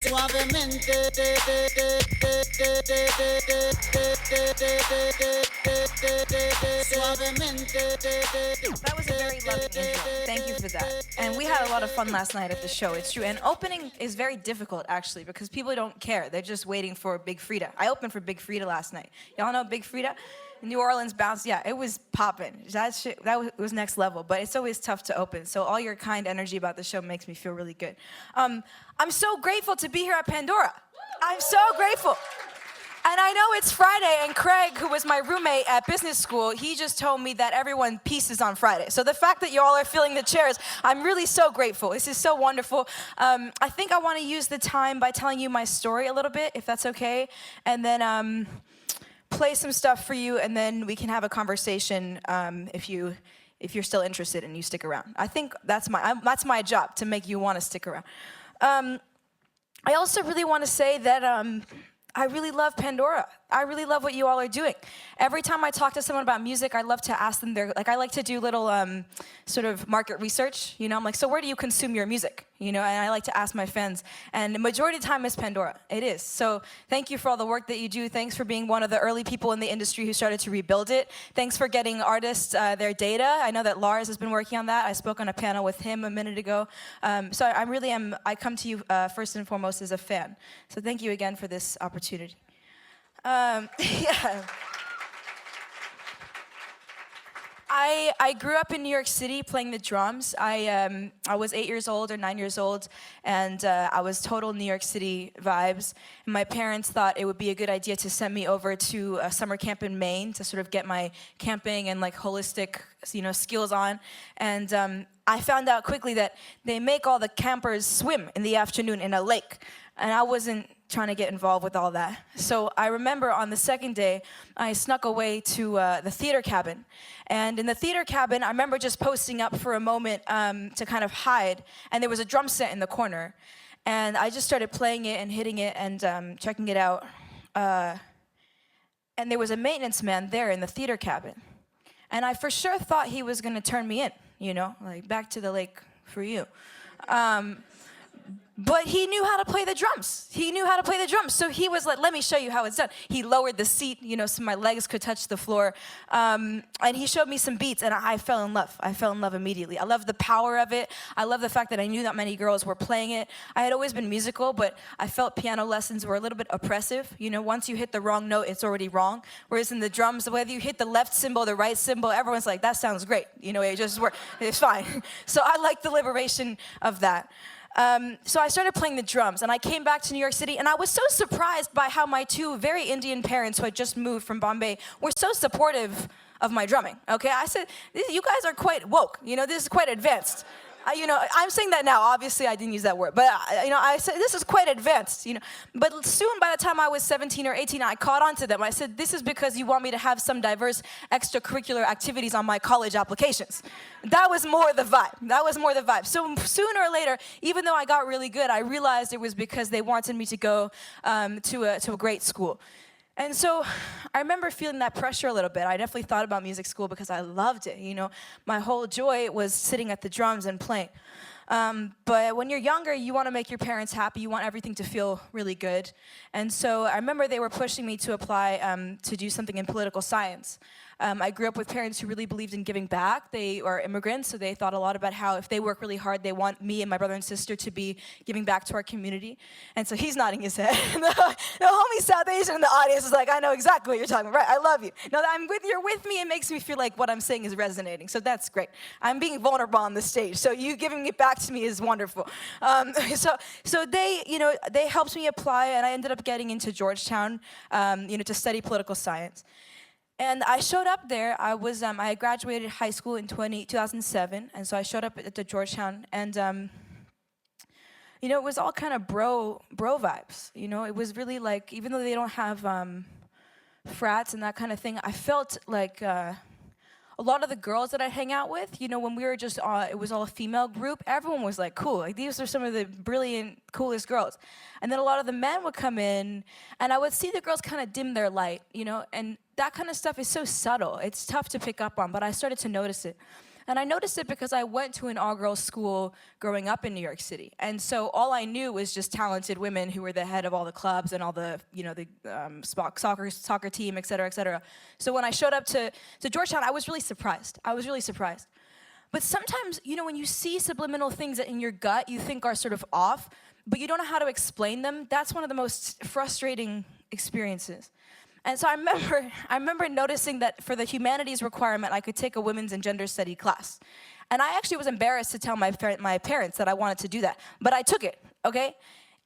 Suavemente. That was a very loving intro. Thank you for that. And we had a lot of fun last night at the show. It's true. And opening is very difficult, actually, because people don't care. They're just waiting for Big Frida. I opened for Big Frida last night. Y'all know Big Frida? New Orleans bounce. Yeah, it was popping. That was next level. But it's always tough to open. So all your kind energy about the show makes me feel really good. I'm so grateful to be here at Pandora. I'm so grateful. And I know it's Friday, and Craig, who was my roommate at business school, he just told me that everyone pieces on Friday. So the fact that you all are filling the chairs, I'm really so grateful. This is so wonderful. I think I want to use the time by telling you my story a little bit, if that's okay, and then play some stuff for you, and then we can have a conversation if you're still interested and you stick around. I think that's my job, to make you want to stick around. I also really want to say that I really love Pandora. I really love what you all are doing. Every time I talk to someone about music, I love to ask them I like to do little sort of market research. I'm like, so where do you consume your music? And I like to ask my fans. And the majority of the time is Pandora. It is. So thank you for all the work that you do. Thanks for being one of the early people in the industry who started to rebuild it. Thanks for getting artists their data. I know that Lars has been working on that. I spoke on a panel with him a minute ago. So I come to you first and foremost as a fan. So thank you again for this opportunity. Yeah. I grew up in New York City playing the drums. I was 8 years old or 9 years old, and I was total New York City vibes. And my parents thought it would be a good idea to send me over to a summer camp in Maine to sort of get my camping and holistic, skills on. And I found out quickly that they make all the campers swim in the afternoon in a lake, and I wasn't trying to get involved with all that. So I remember on the second day, I snuck away to the theater cabin. And in the theater cabin, I remember just posting up for a moment to kind of hide. And there was a drum set in the corner. And I just started playing it and hitting it and checking it out. And there was a maintenance man there in the theater cabin. And I for sure thought he was going to turn me in, back to the lake for you. But he knew how to play the drums. So he was like, let me show you how it's done. He lowered the seat, so my legs could touch the floor. And he showed me some beats, and I fell in love. I fell in love immediately. I love the power of it. I love the fact that I knew that many girls were playing it. I had always been musical, but I felt piano lessons were a little bit oppressive. Once you hit the wrong note, it's already wrong. Whereas in the drums, whether you hit the left cymbal, the right cymbal, everyone's like, that sounds great. It just works. It's fine. So I like the liberation of that. So I started playing the drums, and I came back to New York City, and I was so surprised by how my two very Indian parents who had just moved from Bombay were so supportive of my drumming, okay? I said, you guys are quite woke, this is quite advanced. I'm saying that now. Obviously, I didn't use that word. But, I said, this is quite advanced, But soon, by the time I was 17 or 18, I caught on to them. I said, this is because you want me to have some diverse extracurricular activities on my college applications. That was more the vibe. So sooner or later, even though I got really good, I realized it was because they wanted me to go to a great school. And so I remember feeling that pressure a little bit. I definitely thought about music school because I loved it. My whole joy was sitting at the drums and playing. But when you're younger, you want to make your parents happy. You want everything to feel really good. And so I remember they were pushing me to apply to do something in political science. I grew up with parents who really believed in giving back. They are immigrants, so they thought a lot about how if they work really hard, they want me and my brother and sister to be giving back to our community. And so he's nodding his head. the homie South Asian in the audience is like, I know exactly what you're talking about. Right, I love you. Now that you're with me, it makes me feel like what I'm saying is resonating. So that's great. I'm being vulnerable on the stage. So you giving it back to me is wonderful. So they helped me apply, and I ended up getting into Georgetown, to study political science. And I showed up there. I graduated high school in 2007, and so I showed up at the Georgetown, and it was all kind of bro vibes. It was really like, even though they don't have frats and that kind of thing, I felt like a lot of the girls that I hang out with, when we were just, it was all a female group, everyone was like, cool. Like, these are some of the brilliant, coolest girls. And then a lot of the men would come in, and I would see the girls kind of dim their light, and that kind of stuff is so subtle. It's tough to pick up on, but I started to notice it. And I noticed it because I went to an all-girls school growing up in New York City. And so all I knew was just talented women who were the head of all the clubs and all the, soccer team, et cetera, et cetera. So when I showed up to Georgetown, I was really surprised. But sometimes, when you see subliminal things that in your gut you think are sort of off, but you don't know how to explain them, that's one of the most frustrating experiences. And so I remember noticing that for the humanities requirement, I could take a women's and gender study class. And I actually was embarrassed to tell my parents that I wanted to do that, but I took it, okay?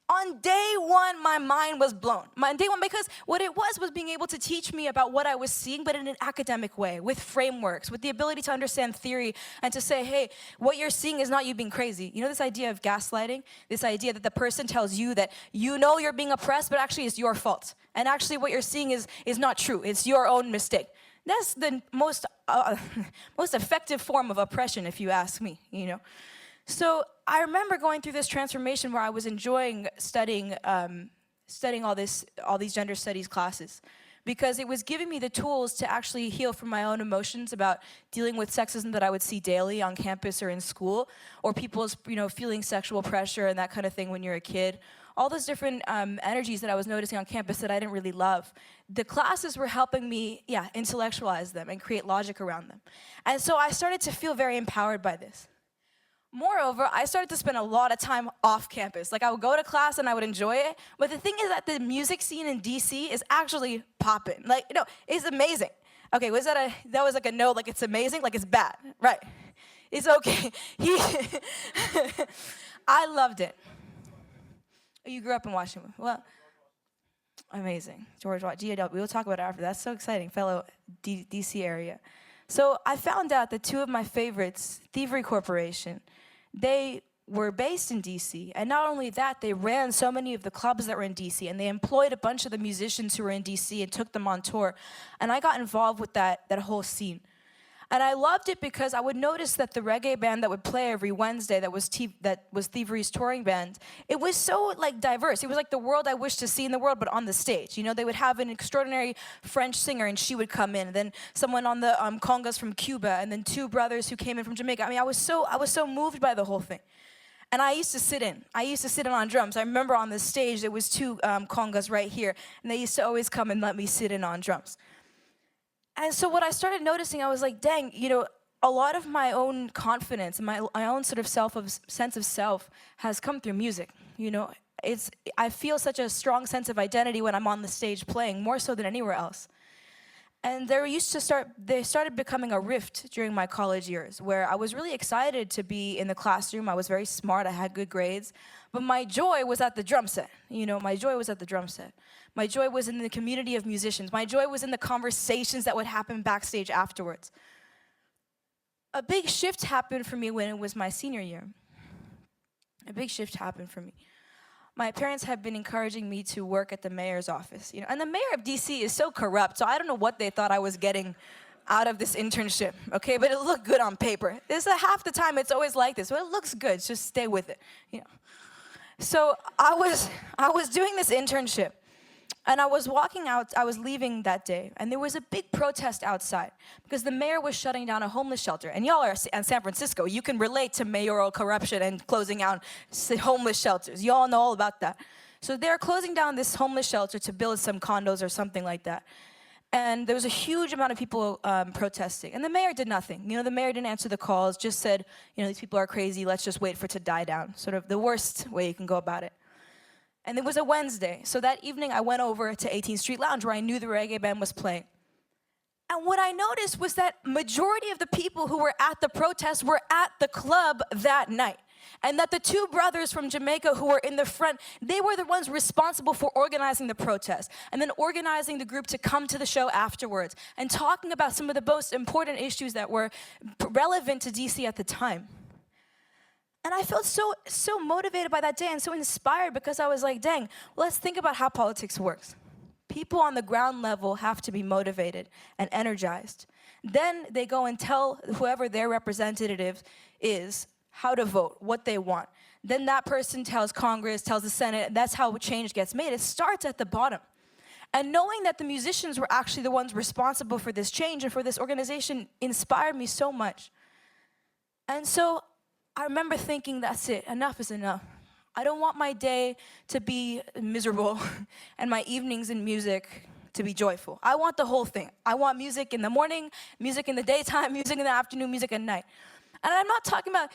On day one, my mind was blown. Because what it was being able to teach me about what I was seeing, but in an academic way, with frameworks, with the ability to understand theory, and to say, hey, what you're seeing is not you being crazy. You know this idea of gaslighting? This idea that the person tells you that you're being oppressed, but actually it's your fault. And actually what you're seeing is not true. It's your own mistake. That's the most effective form of oppression, if you ask me, So I remember going through this transformation where I was enjoying studying all these gender studies classes, because it was giving me the tools to actually heal from my own emotions about dealing with sexism that I would see daily on campus or in school, or people's feeling sexual pressure and that kind of thing when you're a kid. All those different energies that I was noticing on campus that I didn't really love. The classes were helping me, intellectualize them and create logic around them. And so I started to feel very empowered by this. Moreover, I started to spend a lot of time off campus. Like, I would go to class and I would enjoy it, but the thing is that the music scene in DC is actually popping. Like, it's amazing. Okay, that was like a no, like it's amazing, like it's bad, right? It's okay. I loved it. You grew up in Washington. Well, amazing. George Washington, GAW. We'll talk about it after. That's so exciting, fellow DC area. So I found out that two of my favorites, Thievery Corporation, they were based in DC, and not only that, they ran so many of the clubs that were in DC, and they employed a bunch of the musicians who were in DC and took them on tour, and I got involved with that whole scene. And I loved it because I would notice that the reggae band that would play every Wednesday, that was Thievery's touring band, it was so diverse. It was like the world I wished to see in the world, but on the stage. They would have an extraordinary French singer, and she would come in, and then someone on the congas from Cuba, and then two brothers who came in from Jamaica. I mean, I was so moved by the whole thing. And I used to sit in on drums. I remember on the stage, there was two congas right here, and they used to always come and let me sit in on drums. And so what I started noticing, I was like, dang, a lot of my own confidence and my own sort of sense of self has come through music. I feel such a strong sense of identity when I'm on the stage playing, more so than anywhere else. And they started becoming a rift during my college years, where I was really excited to be in the classroom. I was very smart, I had good grades, but my joy was at the drum set. My joy was at the drum set. My joy was in the community of musicians. My joy was in the conversations that would happen backstage afterwards. A big shift happened for me when it was my senior year. A big shift happened for me. My parents have been encouraging me to work at the mayor's office. And the mayor of DC is so corrupt, so I don't know what they thought I was getting out of this internship, okay? But it looked good on paper. Half the time it's always like this. Well, it looks good, just stay with it. So I was doing this internship, and I was walking out, I was leaving that day, and there was a big protest outside because the mayor was shutting down a homeless shelter. And y'all are in San Francisco. You can relate to mayoral corruption and closing out homeless shelters. You all know all about that. So they're closing down this homeless shelter to build some condos or something like that. And there was a huge amount of people protesting. And the mayor did nothing. The mayor didn't answer the calls, just said, these people are crazy, let's just wait for it to die down. Sort of the worst way you can go about it. And it was a Wednesday, so that evening I went over to 18th Street Lounge where I knew the reggae band was playing. And what I noticed was that majority of the people who were at the protest were at the club that night. And that the two brothers from Jamaica who were in the front, they were the ones responsible for organizing the protest and then organizing the group to come to the show afterwards and talking about some of the most important issues that were relevant to DC at the time. And I felt so motivated by that day and so inspired because I was like, dang, well, let's think about how politics works. People on the ground level have to be motivated and energized. Then they go and tell whoever their representative is how to vote, what they want. Then that person tells Congress, tells the Senate, and that's how change gets made. It starts at the bottom. And knowing that the musicians were actually the ones responsible for this change and for this organization inspired me so much. And so I remember thinking, that's it, enough is enough. I don't want my day to be miserable and my evenings in music to be joyful. I want the whole thing. I want music in the morning, music in the daytime, music in the afternoon, music at night. And I'm not talking about,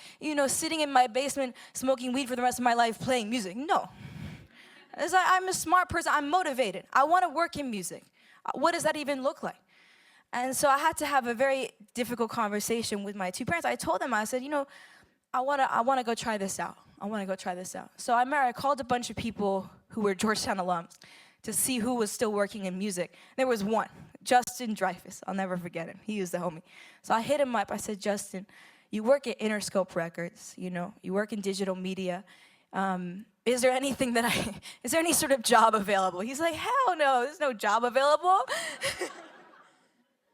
sitting in my basement smoking weed for the rest of my life playing music. No. It's like, I'm a smart person. I'm motivated. I want to work in music. What does that even look like? And so I had to have a very difficult conversation with my two parents. I told them, I said, I want to go try this out. I want to go try this out. So I called a bunch of people who were Georgetown alums to see who was still working in music. There was one, Justin Dreyfus. I'll never forget him. He was the homie. So I hit him up. I said, Justin, you work at Interscope Records. You work in digital media. Is there anything is there any sort of job available? He's like, hell no, there's no job available.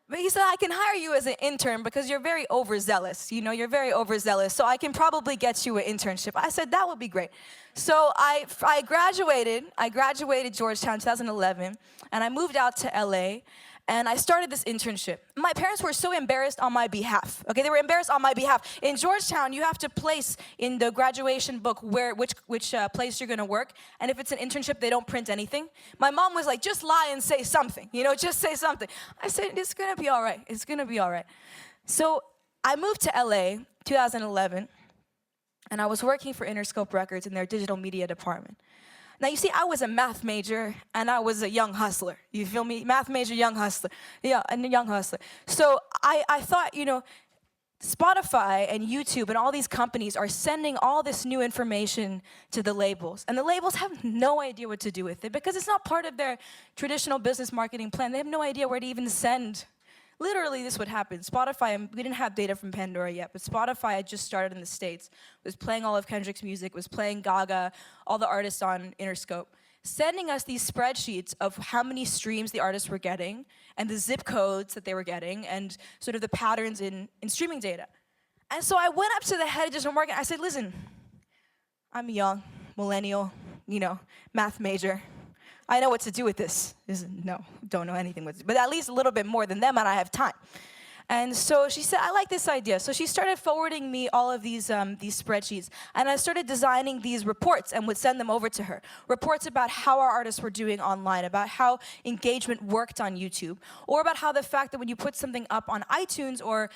But he said, I can hire you as an intern because you're very overzealous. You're very overzealous. So I can probably get you an internship. I said, that would be great. So I graduated Georgetown in 2011, and I moved out to LA, and I started this internship. My parents were so embarrassed on my behalf. Okay, they were embarrassed on my behalf. In Georgetown, you have to place in the graduation book which place you're gonna work. And if it's an internship, they don't print anything. My mom was like, just lie and say something. Just say something. I said, it's gonna be all right. It's gonna be all right. So I moved to LA, 2011, and I was working for Interscope Records in their digital media department. Now, you see, I was a math major, and I was a young hustler. You feel me? Math major, young hustler. Yeah, and a young hustler. So I thought, Spotify and YouTube and all these companies are sending all this new information to the labels. And the labels have no idea what to do with it because it's not part of their traditional business marketing plan. They have no idea where to even send. Literally, this would happen. Spotify, we didn't have data from Pandora yet, but Spotify had just started in the States, was playing all of Kendrick's music, was playing Gaga, all the artists on Interscope, sending us these spreadsheets of how many streams the artists were getting, and the zip codes that they were getting, and sort of the patterns in streaming data. And so I went up to the head of digital marketing. I said, listen, I'm young, millennial, math major. I know what to do with this. No, don't know anything with it, but at least a little bit more than them, and I have time. And so she said, I like this idea. So she started forwarding me all of these spreadsheets, and I started designing these reports and would send them over to her. Reports about how our artists were doing online, about how engagement worked on YouTube, or about how the fact that when you put something up on iTunes or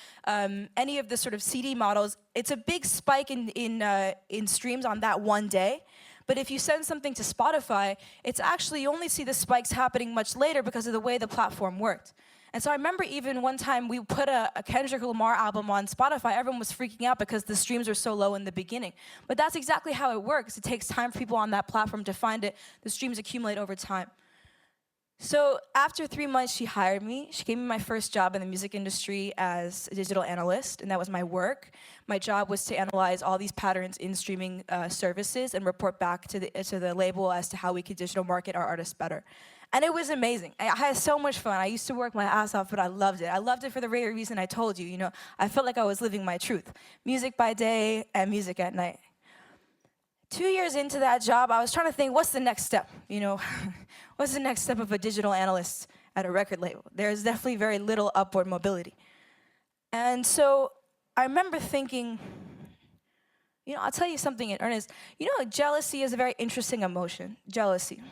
any of the sort of CD models, it's a big spike in streams on that one day. But if you send something to Spotify, it's actually, you only see the spikes happening much later because of the way the platform worked. And so I remember even one time we put a Kendrick Lamar album on Spotify, everyone was freaking out because the streams were so low in the beginning. But that's exactly how it works. It takes time for people on that platform to find it. The streams accumulate over time. So after 3 months, she hired me. She gave me my first job in the music industry as a digital analyst, and that was my work. My job was to analyze all these patterns in streaming services and report back to the label as to how we could digital market our artists better. And it was amazing. I had so much fun. I used to work my ass off, but I loved it. I loved it for the very reason I told you. I felt like I was living my truth. Music by day and music at night. 2 years into that job, I was trying to think, what's the next step? What's the next step of a digital analyst at a record label? There's definitely very little upward mobility. And so I remember thinking, I'll tell you something in earnest. Jealousy is a very interesting emotion. Jealousy.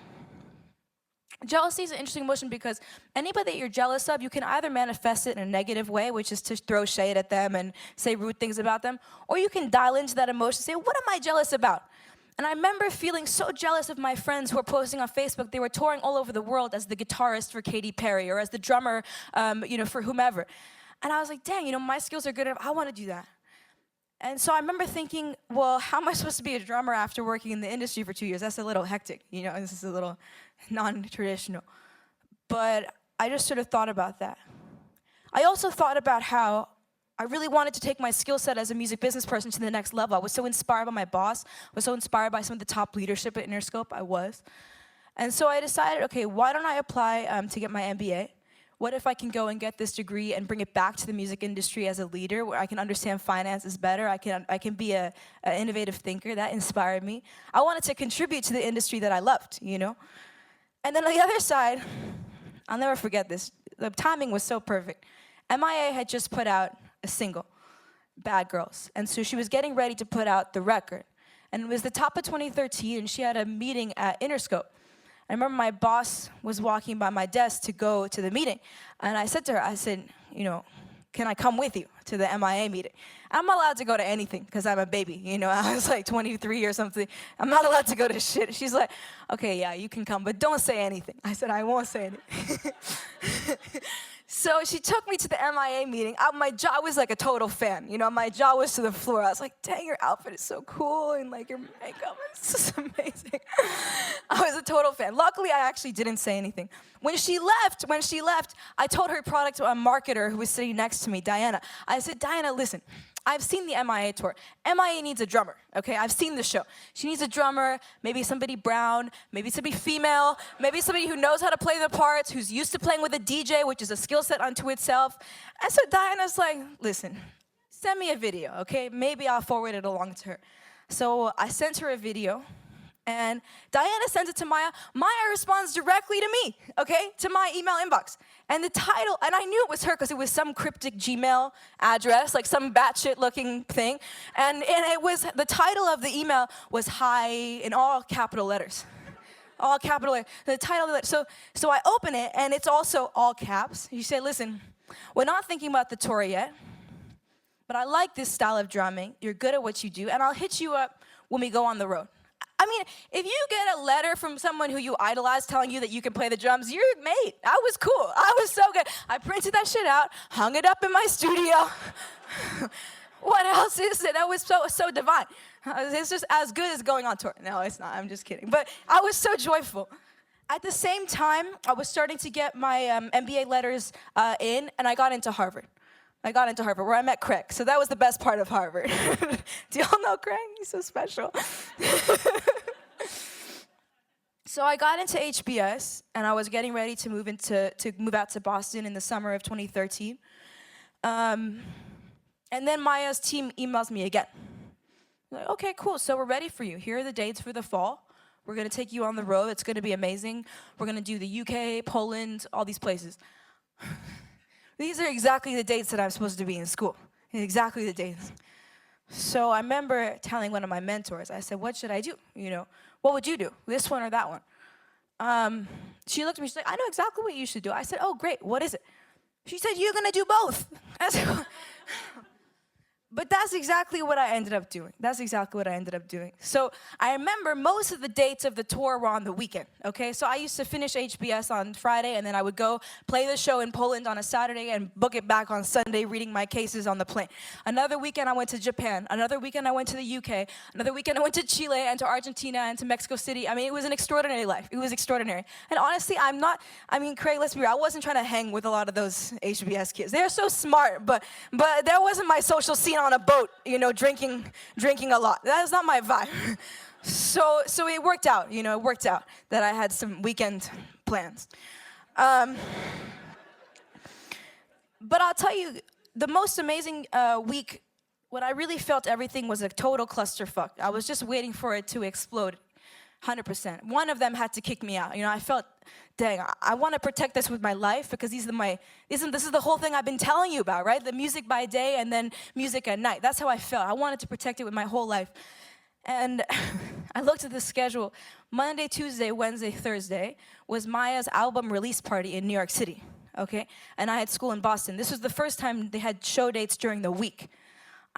Jealousy is an interesting emotion because anybody that you're jealous of, you can either manifest it in a negative way, which is to throw shade at them and say rude things about them, or you can dial into that emotion and say, what am I jealous about? And I remember feeling so jealous of my friends who were posting on Facebook. They were touring all over the world as the guitarist for Katy Perry or as the drummer, for whomever. And I was like, dang, my skills are good enough. I want to do that. And so I remember thinking, well, how am I supposed to be a drummer after working in the industry for 2 years? That's a little hectic, this is a little non-traditional. But I just sort of thought about that. I also thought about how I really wanted to take my skill set as a music business person to the next level. I was so inspired by my boss. I was so inspired by some of the top leadership at Interscope. I was. And so I decided, okay, why don't I apply to get my MBA? What if I can go and get this degree and bring it back to the music industry as a leader where I can understand finances better, I can be an innovative thinker? That inspired me. I wanted to contribute to the industry that I loved, And then on the other side, I'll never forget this. The timing was so perfect. MIA had just put out a single. Bad Girls. And so she was getting ready to put out the record. And it was the top of 2013, and she had a meeting at Interscope. I remember my boss was walking by my desk to go to the meeting. And I said to her, I said, can I come with you to the MIA meeting? I'm not allowed to go to anything because I'm a baby. I was like 23 or something. I'm not allowed to go to shit. She's like, okay, yeah, you can come, but don't say anything. I said, I won't say anything. So she took me to the MIA meeting. My jaw was like a total fan. My jaw was to the floor. I was like, dang, your outfit is so cool, and like your makeup is just amazing. I was a total fan. Luckily, I actually didn't say anything. When she left, I told her product marketer who was sitting next to me, Diana. I said, Diana, listen, I've seen the MIA tour. MIA needs a drummer, okay? I've seen the show. She needs a drummer, maybe somebody brown, maybe somebody female, maybe somebody who knows how to play the parts, who's used to playing with a DJ, which is a skill set unto itself. And so Diana's like, listen, send me a video, okay? Maybe I'll forward it along to her. So I sent her a video, and Diana sends it to Maya. Maya responds directly to me, okay, to my email inbox. And the title, and I knew it was her because it was some cryptic Gmail address, like some batshit looking thing. And it was, the title of the email was hi in all capital letters. All capital letters. The title of it. So I open it, and it's also all caps. You say, listen, we're not thinking about the tour yet, but I like this style of drumming. You're good at what you do, and I'll hit you up when we go on the road. I mean, if you get a letter from someone who you idolize telling you that you can play the drums, you're mate. I was cool. I was so good. I printed that shit out, hung it up in my studio. What else is it? That was so divine. It's just as good as going on tour. No, it's not. I'm just kidding. But I was so joyful. At the same time, I was starting to get my MBA letters in, and I got into Harvard. Where I met Craig. So that was the best part of Harvard. Do y'all know Craig? He's so special. So I got into HBS, and I was getting ready to move out to Boston in the summer of 2013. And then Maya's team emails me again. Like, okay, cool. So we're ready for you. Here are the dates for the fall. We're going to take you on the road. It's going to be amazing. We're going to do the UK, Poland, all these places. These are exactly the dates that I'm supposed to be in school. Exactly the dates. So I remember telling one of my mentors, I said, what should I do? What would you do? This one or that one? She looked at me, she's like, I know exactly what you should do. I said, oh, great, what is it? She said, you're gonna do both. I said, but that's exactly what I ended up doing. So I remember most of the dates of the tour were on the weekend, okay? So I used to finish HBS on Friday, and then I would go play the show in Poland on a Saturday and book it back on Sunday, reading my cases on the plane. Another weekend I went to Japan. Another weekend I went to the UK. Another weekend I went to Chile and to Argentina and to Mexico City. I mean, it was an extraordinary life. It was extraordinary. And honestly, Craig, let's be real, I wasn't trying to hang with a lot of those HBS kids. They're so smart, but that wasn't my social scene on a boat, drinking a lot. That is not my vibe. So it worked out, that I had some weekend plans. But I'll tell you, the most amazing week, when I really felt everything was a total clusterfuck. I was just waiting for it to explode, 100%. One of them had to kick me out. I felt, dang, I want to protect this with my life because this is the whole thing I've been telling you about, right? The music by day and then music at night. That's how I felt. I wanted to protect it with my whole life. And I looked at the schedule. Monday, Tuesday, Wednesday, Thursday was Maya's album release party in New York City, okay? And I had school in Boston. This was the first time they had show dates during the week.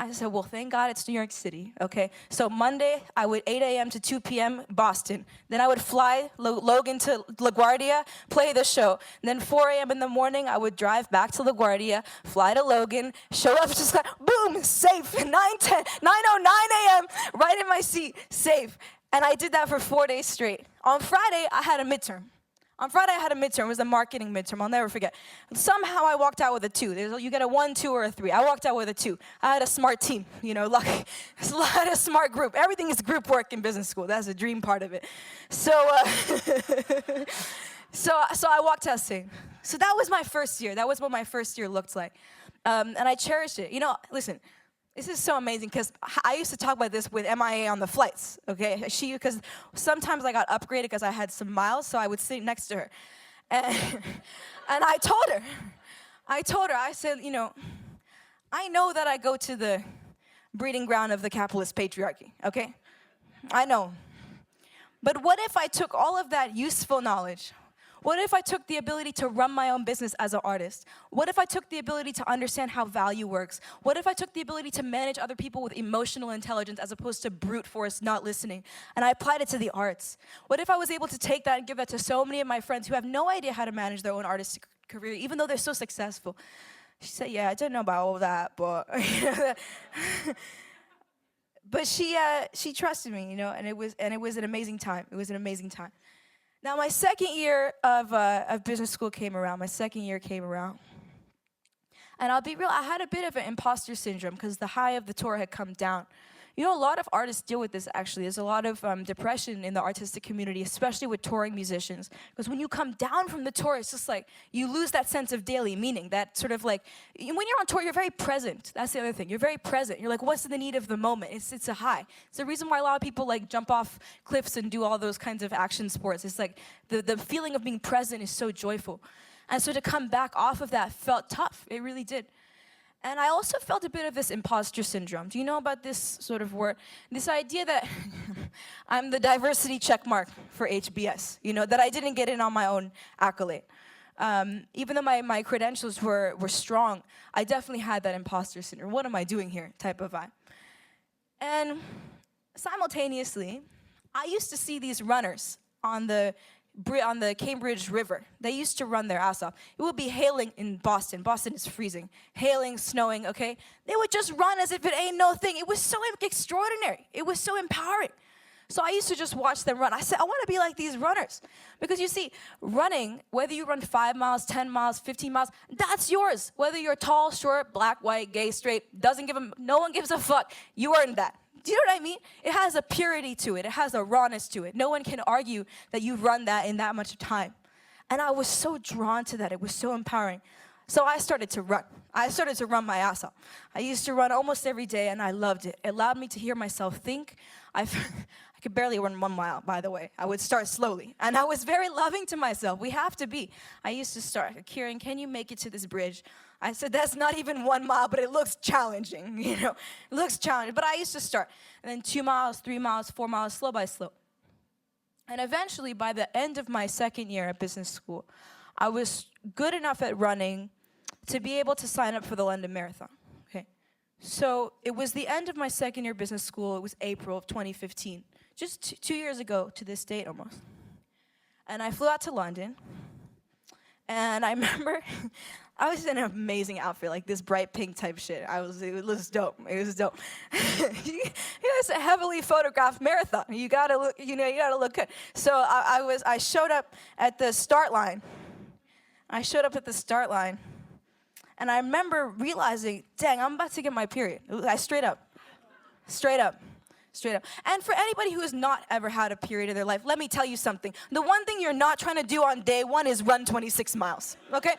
I said, well, thank God it's New York City, okay? So Monday, I would 8 a.m. to 2 p.m. Boston. Then I would fly Logan to LaGuardia, play the show. And then 4 a.m. in the morning, I would drive back to LaGuardia, fly to Logan, show up, just like, boom, safe, 9:09 a.m., right in my seat, safe. And I did that for 4 days straight. On Friday, I had a midterm. It was a marketing midterm, I'll never forget. Somehow I walked out with a 2. You get a 1, 2, or a 3. I walked out with a 2. I had a smart team, lucky. I had a smart group. Everything is group work in business school. That's the dream part of it. So I walked out saying, so that was my first year. That was what my first year looked like. And I cherished it. Listen, this is so amazing because I used to talk about this with MIA on the flights, okay? Because sometimes I got upgraded because I had some miles, so I would sit next to her. And I told her, I said, I know that I go to the breeding ground of the capitalist patriarchy, okay? I know. But what if I took all of that useful knowledge? What if I took the ability to run my own business as an artist? What if I took the ability to understand how value works? What if I took the ability to manage other people with emotional intelligence as opposed to brute force not listening? And I applied it to the arts. What if I was able to take that and give that to so many of my friends who have no idea how to manage their own artistic career, even though they're so successful? She said, yeah, I didn't know about all that, but... But she trusted me, and it was an amazing time. It was an amazing time. Now, my second year of business school came around. And I'll be real, I had a bit of an imposter syndrome because the high of the tour had come down. A lot of artists deal with this, actually. There's a lot of depression in the artistic community, especially with touring musicians. Because when you come down from the tour, it's just like you lose that sense of daily meaning. That sort of like, when you're on tour, you're very present. That's the other thing. You're very present. You're like, what's the need of the moment? It's a high. It's the reason why a lot of people like jump off cliffs and do all those kinds of action sports. It's like the feeling of being present is so joyful. And so to come back off of that felt tough. It really did. And I also felt a bit of this imposter syndrome. Do you know about this sort of word? This idea that I'm the diversity check mark for HBS, that I didn't get in on my own accolade. Even though my credentials were strong, I definitely had that imposter syndrome. What am I doing here type of vibe. And simultaneously, I used to see these runners on the Cambridge River. They used to run their ass off. It would be hailing in Boston. Boston is freezing. Hailing, snowing, okay? They would just run as if it ain't no thing. It was so extraordinary. It was so empowering. So I used to just watch them run. I said, I want to be like these runners. Because you see, running, whether you run 5 miles, 10 miles, 15 miles, that's yours. Whether you're tall, short, black, white, gay, straight, no one gives a fuck. You earned that. Do you know what I mean? It has a purity to it. It has a rawness to it. No one can argue that you've run that in that much time. And I was so drawn to that. It was so empowering. So I started to run. I started to run my ass off. I used to run almost every day, and I loved it. It allowed me to hear myself think. I could barely run 1 mile, by the way. I would start slowly. And I was very loving to myself. We have to be. I used to start, Kieran, can you make it to this bridge? I said, that's not even 1 mile, but it looks challenging, It looks challenging. But I used to start. And then 2 miles, 3 miles, 4 miles, slow by slow. And eventually, by the end of my second year at business school, I was good enough at running to be able to sign up for the London Marathon. Okay. So it was the end of my second year business school. It was April of 2015. Just 2 years ago to this date almost. And I flew out to London. And I remember I was in an amazing outfit, like this bright pink type shit. It was dope. It was dope. It's a heavily photographed marathon. You gotta look good. So I showed up at the start line. And I remember realizing, dang, I'm about to get my period. Straight up. And for anybody who has not ever had a period in their life, let me tell you something. The one thing you're not trying to do on day one is run 26 miles, okay?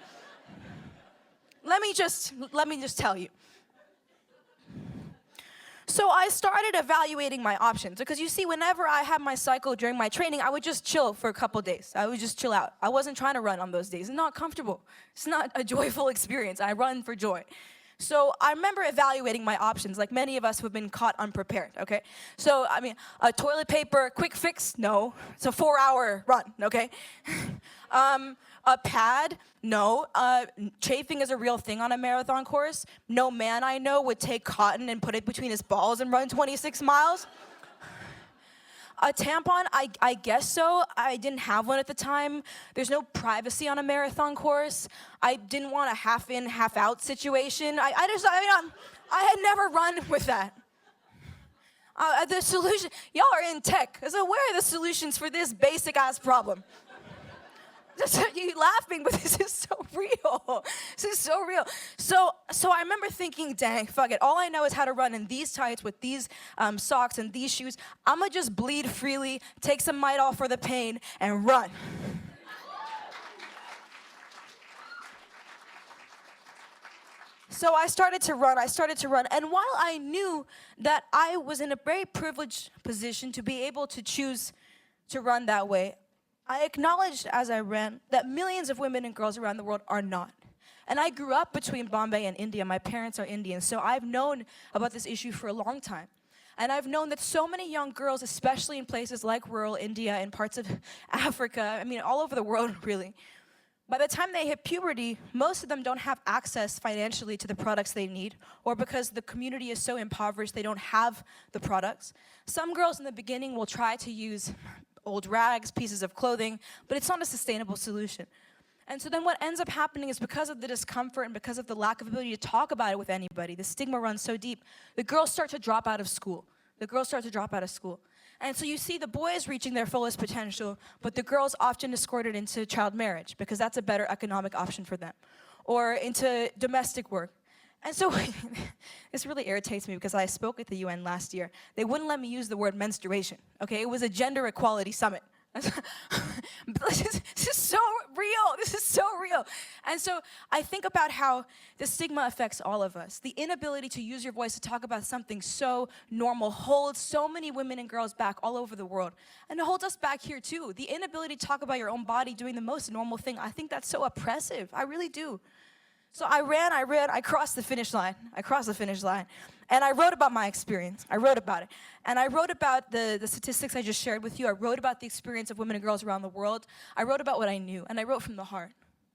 Let me just tell you. So I started evaluating my options because you see, whenever I had my cycle during my training, I would just chill for a couple days. I would just chill out. I wasn't trying to run on those days. It's not comfortable. It's not a joyful experience. I run for joy. So I remember evaluating my options, like many of us who have been caught unprepared, okay? So, a toilet paper quick fix? No. It's a 4-hour run, okay? A pad? No. Chafing is a real thing on a marathon course. No man I know would take cotton and put it between his balls and run 26 miles. A tampon? I guess so. I didn't have one at the time. There's no privacy on a marathon course. I didn't want a half in, half out situation. I had never run with that. The solution, y'all are in tech. So where are the solutions for this basic ass problem? You laughing, but this is so real. This is so real. So I remember thinking, dang, fuck it. All I know is how to run in these tights with these socks and these shoes. I'm going to just bleed freely, take some Midol for the pain, and run. So I started to run. And while I knew that I was in a very privileged position to be able to choose to run that way, I acknowledged as I ran that millions of women and girls around the world are not. And I grew up between Bombay and India. My parents are Indian, so I've known about this issue for a long time. And I've known that so many young girls, especially in places like rural India and parts of Africa, I mean, all over the world, really, by the time they hit puberty, most of them don't have access financially to the products they need, or because the community is so impoverished, they don't have the products. Some girls in the beginning will try to use old rags, pieces of clothing, but it's not a sustainable solution. And so then what ends up happening is, because of the discomfort and because of the lack of ability to talk about it with anybody, the stigma runs so deep, the girls start to drop out of school. And so you see the boys reaching their fullest potential, but the girls often escorted into child marriage because that's a better economic option for them, or into domestic work. And so this really irritates me because I spoke at the UN last year. They wouldn't let me use the word menstruation, okay? It was a gender equality summit. This is so real. And so I think about how the stigma affects all of us. The inability to use your voice to talk about something so normal holds so many women and girls back all over the world. And it holds us back here too. The inability to talk about your own body doing the most normal thing, I think that's so oppressive. I really do. So I ran, I crossed the finish line. And I wrote about my experience. I wrote about it. And I wrote about the statistics I just shared with you. I wrote about the experience of women and girls around the world. I wrote about what I knew. And I wrote from the heart.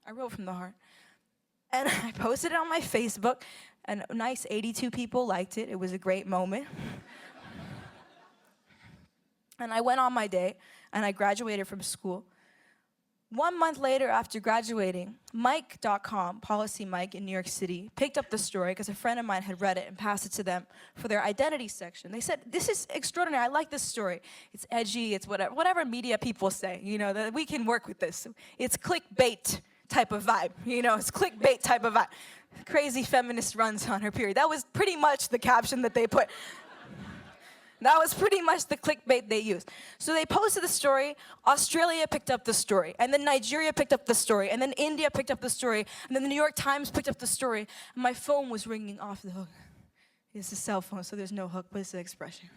And I posted it on my Facebook. And a nice 82 people liked it. It was a great moment. And I went on my day. And I graduated from school. 1 month later, after graduating, Mike.com, Policy Mike in New York City, picked up the story because a friend of mine had read it and passed it to them for their identity section. They said, this is extraordinary. I like this story. It's edgy. It's whatever media people say, that we can work with this. It's clickbait type of vibe, it's clickbait type of vibe. Crazy feminist runs on her period. That was pretty much the caption that they put. That was pretty much the clickbait they used. So they posted the story, Australia picked up the story, and then Nigeria picked up the story, and then India picked up the story, and then the New York Times picked up the story, and my phone was ringing off the hook. It's a cell phone, so there's no hook, but it's an expression.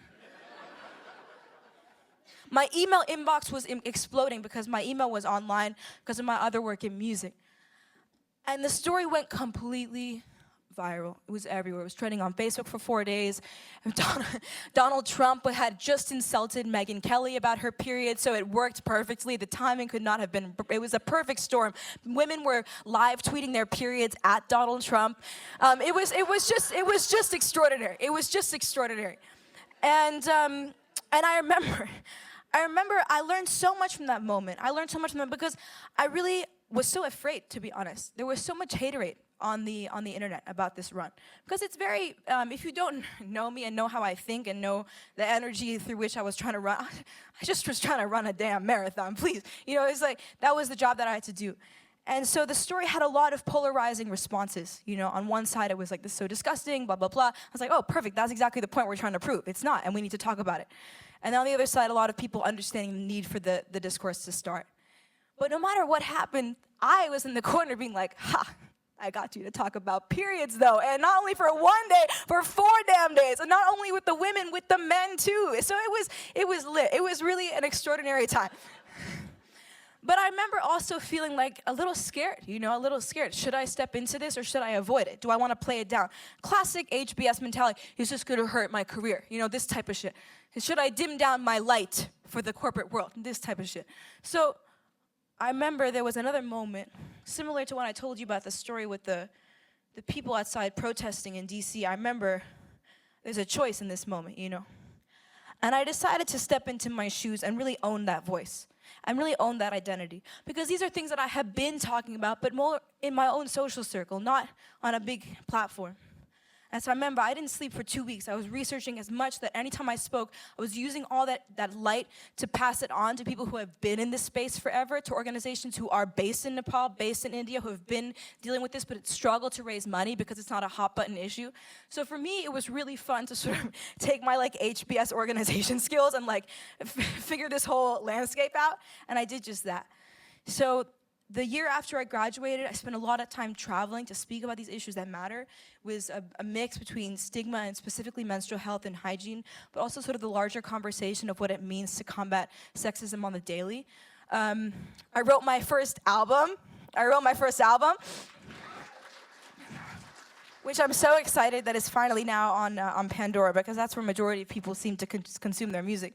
My email inbox was exploding because my email was online because of my other work in music. And the story went completely viral. It was everywhere. It was trending on Facebook for 4 days. Donald Trump had just insulted Megyn Kelly about her period, so it worked perfectly. The timing could not have been, it was a perfect storm. Women were live tweeting their periods at Donald Trump. It was just extraordinary. And I remember I learned so much from that moment. Because I really was so afraid, to be honest. There was so much haterade on the internet about this run, because it's very, if you don't know me and know how I think and know the energy through which I was trying to run, I just was trying to run a damn marathon, please. It's like, that was the job that I had to do. And so the story had a lot of polarizing responses. On one side it was like, this is so disgusting, blah, blah, blah. I was like, oh, perfect, that's exactly the point we're trying to prove. It's not, and we need to talk about it. And on the other side, a lot of people understanding the need for the discourse to start. But no matter what happened, I was in the corner being like, ha, I got you to talk about periods though, and not only for 1 day, for 4 damn days, and not only with the women, with the men too. So it was lit. It was really an extraordinary time. But I remember also feeling like a little scared, Should I step into this or should I avoid it? Do I want to play it down? Classic HBS mentality. Is this going to hurt my career? This type of shit. Should I dim down my light for the corporate world? This type of shit. So I remember there was another moment, similar to when I told you about the story with the people outside protesting in DC. I remember there's a choice in this moment, And I decided to step into my shoes and really own that voice and really own that identity. Because these are things that I have been talking about, but more in my own social circle, not on a big platform. And so I remember I didn't sleep for 2 weeks. I was researching as much that anytime I spoke, I was using all that light to pass it on to people who have been in this space forever, to organizations who are based in Nepal, based in India, who have been dealing with this but struggle to raise money because it's not a hot button issue. So for me, it was really fun to sort of take my HBS organization skills and figure this whole landscape out. And I did just that. So the year after I graduated, I spent a lot of time traveling to speak about these issues that matter. It was a mix between stigma and specifically menstrual health and hygiene, but also sort of the larger conversation of what it means to combat sexism on the daily. I wrote my first album. which I'm so excited that it's finally now on Pandora, because that's where majority of people seem to consume their music.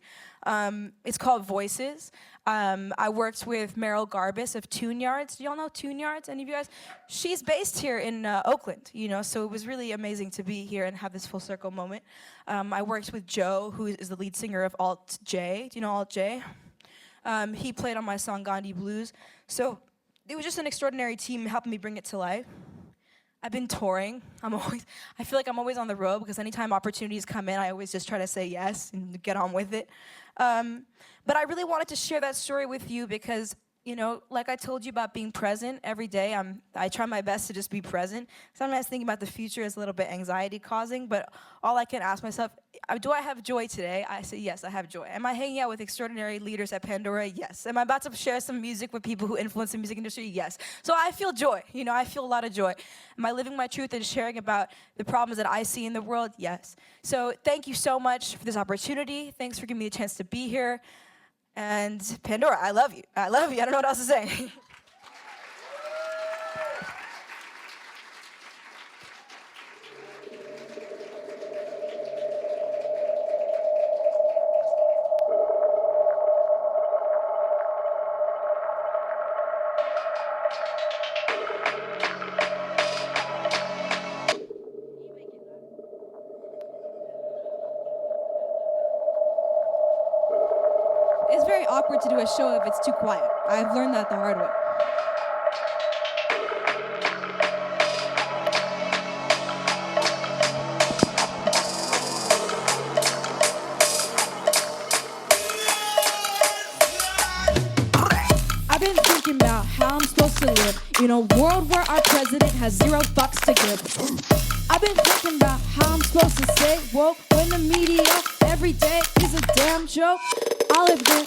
It's called Voices. I worked with Meryl Garbus of Tune Yards. Do y'all know Tune Yards? Any of you guys? She's based here in Oakland, you know, so it was really amazing to be here and have this full circle moment. I worked with Joe, who is the lead singer of Alt J. Do you know Alt J? He played on my song Gandhi Blues. So it was just an extraordinary team helping me bring it to life. I've been touring. I feel like I'm always on the road, because anytime opportunities come in, I always just try to say yes and get on with it. But I really wanted to share that story with you because, you know, like I told you about being present every day, I try my best to just be present. Sometimes thinking about the future is a little bit anxiety causing, but all I can ask myself, do I have joy today? I say, yes, I have joy. Am I hanging out with extraordinary leaders at Pandora? Yes. Am I about to share some music with people who influence the music industry? Yes. So I feel joy. You know, I feel a lot of joy. Am I living my truth and sharing about the problems that I see in the world? Yes. So thank you so much for this opportunity. Thanks for giving me a chance to be here. And Pandora, I love you. I love you. I don't know what else to say. It's very awkward to do a show if it's too quiet. I've learned that the hard way. I've been thinking about how I'm supposed to live in a world where our president has 0 fucks to give. I've been thinking about how I'm supposed to stay woke when the media every day is a damn joke. I'll admit,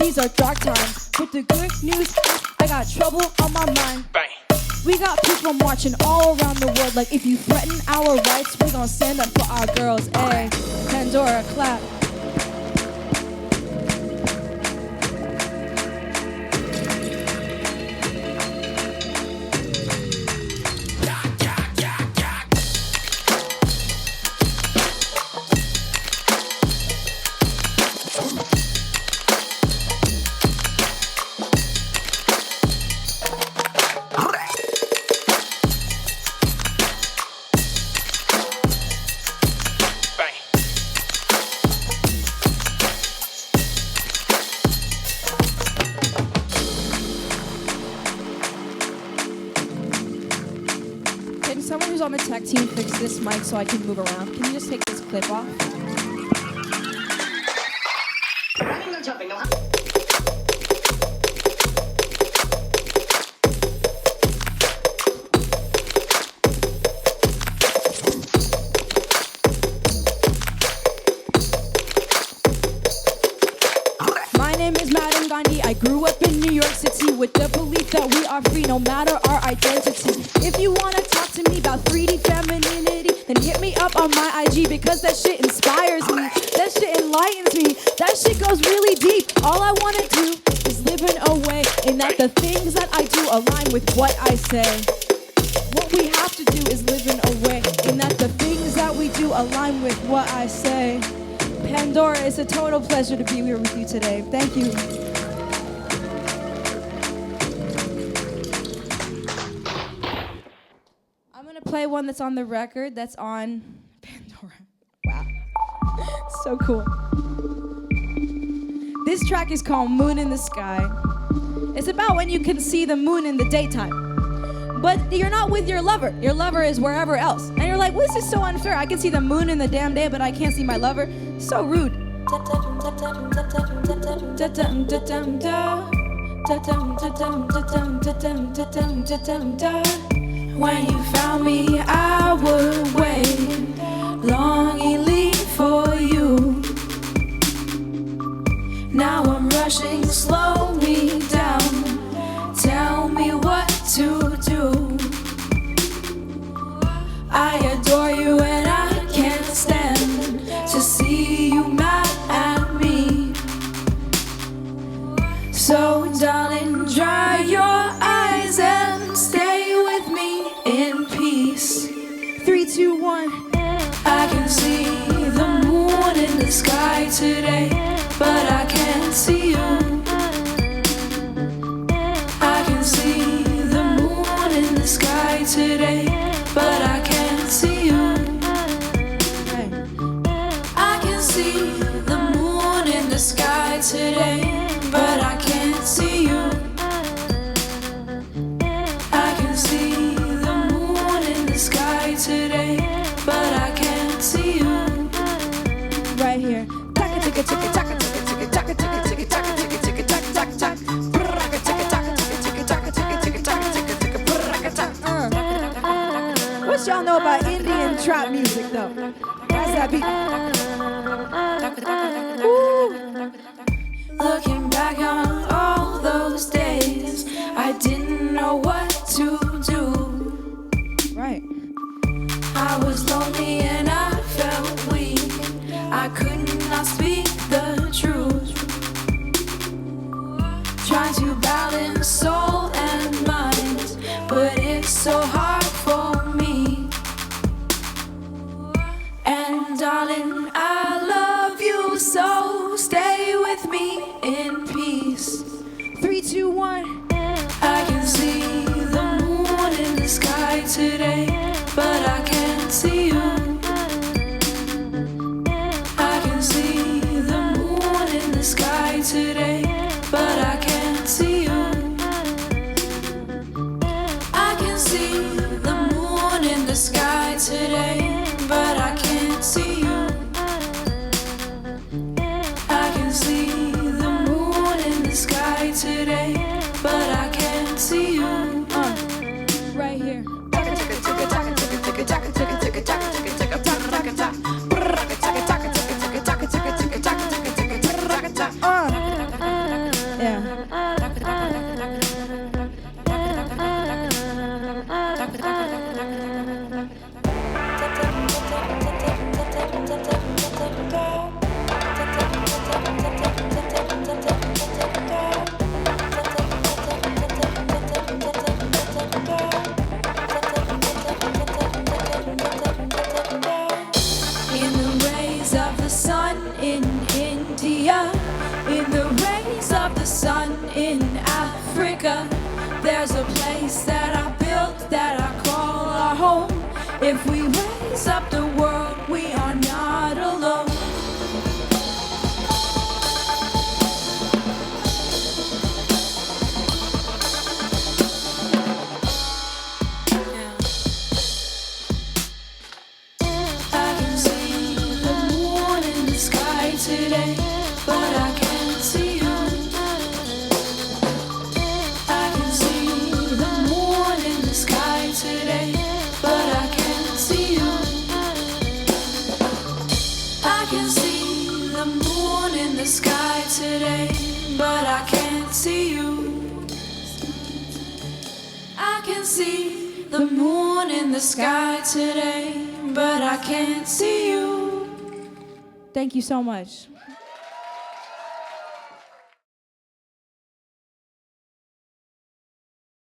these are dark times, but the good news is I got trouble on my mind. Bang. We got people marching all around the world, like if you threaten our rights, we gon' stand up for our girls. Ay, Pandora, clap. Someone who's on the tech team fix this mic so I can move around. Can you just take this clip off? Running or jumping? My name is Madam Gandhi. I grew up in New York City with the belief that we are free no matter our identity. If you want to talk to me about 3D femininity, then hit me up on my IG because that shit inspires me. That shit enlightens me. That shit goes really deep. All I want to do is live in a way in that the things that I do align with what I say. What we have to do is live in a way in that the things that we do align with what I say. Pandora, it's a total pleasure to be here with you today. Thank you. I'm gonna play one that's on the record, that's on Pandora. Wow, so cool. This track is called Moon in the Sky. It's about when you can see the moon in the daytime, but you're not with your lover. Your lover is wherever else. And you're like, well, this is so unfair. I can see the moon in the damn day, but I can't see my lover. So rude. When you found me, I would wait longingly for you. Now I'm rushing, slow me down. Tell me what to do. I adore you and I can't stand to see you mad at me. So darling, dry your eyes and stay with me in peace. 3, today, but I can't see you. I can see the moon in the sky today, but I can't see you. I can see the moon in the sky today, but I can't see you. Right here. What y'all know about Indian trap music though? That's that beat. Looking back on all those days, I didn't know what to do. Right. I was lonely and I felt weak. I could not speak the truth. Trying to balance soul and mind, but it's so hard for me. And darling, I love you, so stay with me in peace. 3, 2, 1. I can see the moon in the sky today, but I can't see you. I can see the moon in the sky today, but I can't see you. I can see the moon in the sky today, but I can't see you. I can see the moon in the sky today, but I can't see you. Right here. In the rays of the sun in India, in the rays of the sun in Africa, there's a place that I built that I call our home. If we raise up the world, we are not alone. Today, but I can't see you. I can see the moon in the sky today, but I can't see you. I can see the moon in the sky today, but I can't see you. I can see the moon in the sky today, but I can't see you. Thank you so much.